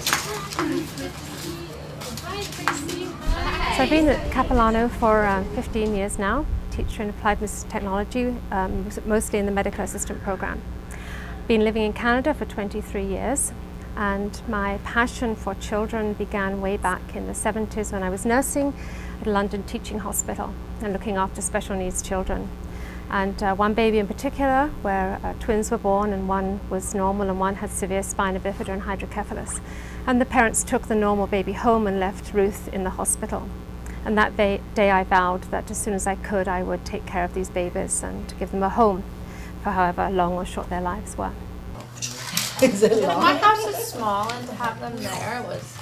So I've been at Capilano for 15 years now, teacher in applied technology, mostly in the medical assistant program. Been living in Canada for 23 years, and my passion for children began way back in the 70s when I was nursing at a London teaching hospital and looking after special needs children. And one baby in particular, where twins were born, and one was normal and one had severe spina bifida and hydrocephalus. And the parents took the normal baby home and left Ruth in the hospital. And that day I vowed that as soon as I could, I would take care of these babies and give them a home for however long or short their lives were. Is it long? My house is small, and to have them there was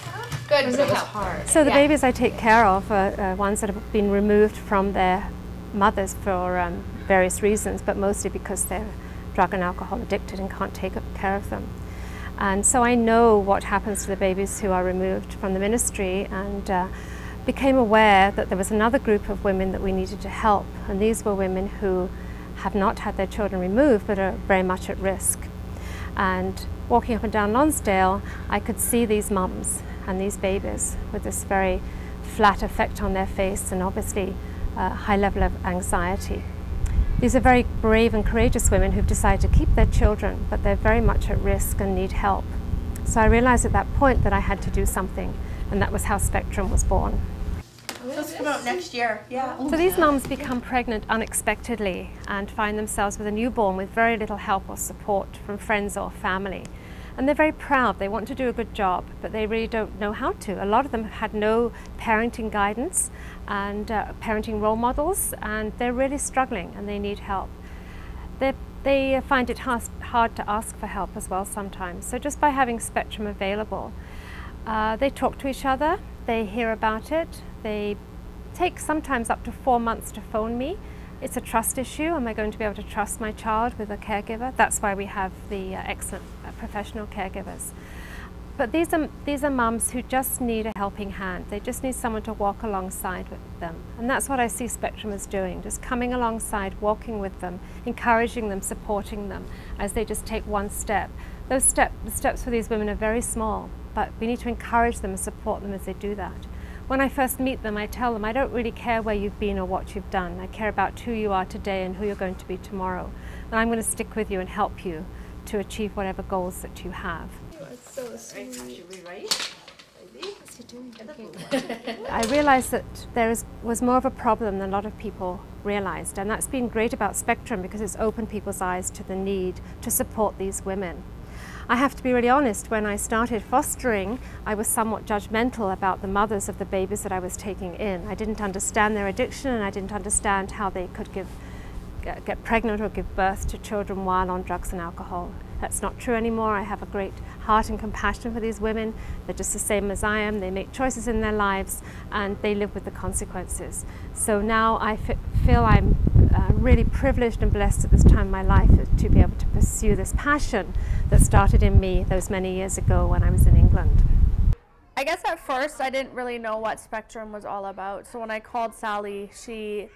good, but it was hard. So the babies I take care of are ones that have been removed from their mothers for various reasons, but mostly because they're drug and alcohol addicted and can't take care of them. And so I know what happens to the babies who are removed from the ministry, and became aware that there was another group of women that we needed to help, and these were women who have not had their children removed but are very much at risk. And walking up and down Lonsdale, I could see these mums and these babies with this very flat effect on their face and obviously a high level of anxiety. These are very brave and courageous women who've decided to keep their children, but they're very much at risk and need help. So I realized at that point that I had to do something, and that was how Spectrum was born. Let's come out next year. Yeah. So these mums become pregnant unexpectedly and find themselves with a newborn with very little help or support from friends or family. And they're very proud. They want to do a good job, but they really don't know how to. A lot of them had no parenting guidance and parenting role models, and they're really struggling and they need help. They find it hard to ask for help as well sometimes. So just by having Spectrum available, they talk to each other, they hear about it, they take sometimes up to 4 months to phone me. It's a trust issue. Am I going to be able to trust my child with a caregiver? That's why we have the excellent professional caregivers. But these are mums who just need a helping hand. They just need someone to walk alongside with them. And that's what I see Spectrum as doing, just coming alongside, walking with them, encouraging them, supporting them as they just take one step. The steps for these women are very small, but we need to encourage them and support them as they do that. When I first meet them, I tell them I don't really care where you've been or what you've done. I care about who you are today and who you're going to be tomorrow. And I'm going to stick with you and help you to achieve whatever goals that you have. That's so sweet. Should we write? I realized that there was more of a problem than a lot of people realized, and that's been great about Spectrum because it's opened people's eyes to the need to support these women. I have to be really honest, when I started fostering, I was somewhat judgmental about the mothers of the babies that I was taking in. I didn't understand their addiction, and I didn't understand how they could get pregnant or give birth to children while on drugs and alcohol. That's not true anymore. I have a great heart and compassion for these women. They're just the same as I am. They make choices in their lives and they live with the consequences. So now I feel I'm really privileged and blessed at this time in my life to be able to pursue this passion that started in me those many years ago when I was in England. I guess at first I didn't really know what Spectrum was all about. So when I called Sally, she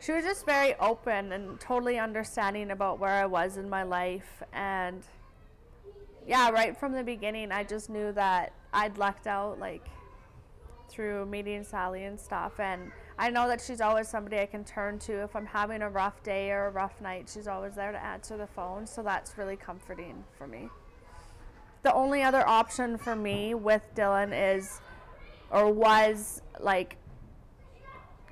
was just very open and totally understanding about where I was in my life. And yeah, right from the beginning, I just knew that I'd lucked out, like, through meeting Sally and stuff. And I know that she's always somebody I can turn to if I'm having a rough day or a rough night. She's always there to answer the phone, so that's really comforting for me. The only other option for me with Dylan was like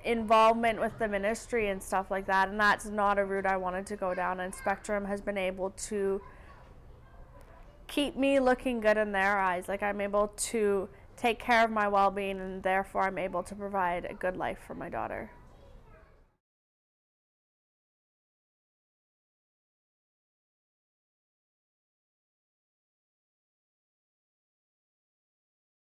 involvement with the ministry and stuff like that, and that's not a route I wanted to go down, and Spectrum has been able to keep me looking good in their eyes. Like, I'm able to take care of my well-being, and therefore I'm able to provide a good life for my daughter.